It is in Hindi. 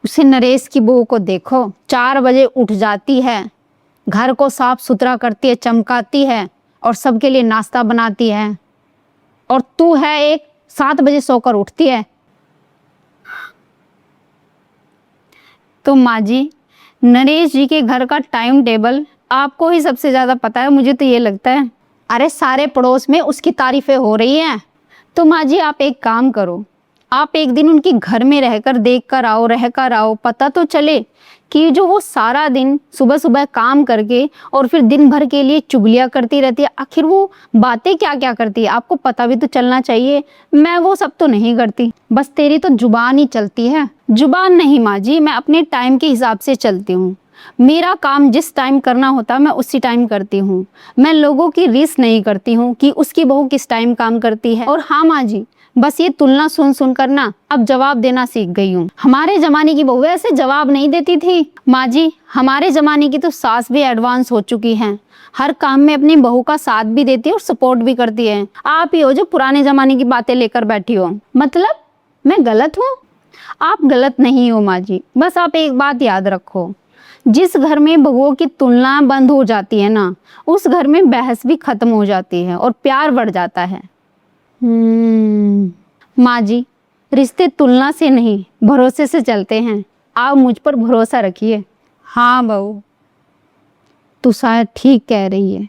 उसे नरेश की बहू को देखो, 4 बजे उठ जाती है, घर को साफ सुथरा करती है, चमकाती है और सबके लिए नाश्ता बनाती है। और तू है एक 7 बजे सोकर उठती है। तो माँ जी, नरेश जी के घर का टाइम टेबल आपको ही सबसे ज्यादा पता है, मुझे तो ये लगता है। अरे सारे पड़ोस में उसकी तारीफें हो रही हैं। तो माँ जी आप एक काम करो, आप एक दिन उनके घर में रहकर देख कर आओ, पता तो चले कि जो वो सारा दिन सुबह सुबह काम करके और फिर दिन भर के लिए चुगलियां करती रहती है, आखिर वो बातें क्या क्या करती है, आपको पता भी तो चलना चाहिए। मैं वो सब तो नहीं करती, बस तेरी तो जुबान ही चलती है। जुबान नहीं माँ जी, मैं अपने टाइम के हिसाब से चलती हूँ। मेरा काम जिस टाइम करना होता है मैं उसी टाइम करती हूँ। मैं लोगों की रीस नहीं करती हूँ कि उसकी बहू किस टाइम काम करती है। और हाँ माँ जी, बस ये तुलना सुन सुन कर ना अब जवाब देना सीख गई हूँ। हमारे जमाने की बहू ऐसे जवाब नहीं देती थी। माँ जी, हमारे जमाने की तो सास भी एडवांस हो चुकी हैं, हर काम में अपनी बहू का साथ भी देती है और सपोर्ट भी करती है। आप ही हो जो पुराने जमाने की बातें लेकर बैठी हो। मतलब मैं गलत हूँ? आप गलत नहीं हो माँ जी, बस आप एक बात याद रखो, जिस घर में बहुओं की तुलना बंद हो जाती है ना, उस घर में बहस भी खत्म हो जाती है और प्यार बढ़ जाता है। माँ जी, रिश्ते तुलना से नहीं भरोसे से चलते हैं, आप मुझ पर भरोसा रखिए। हाँ बहू, तू शायद ठीक कह रही है।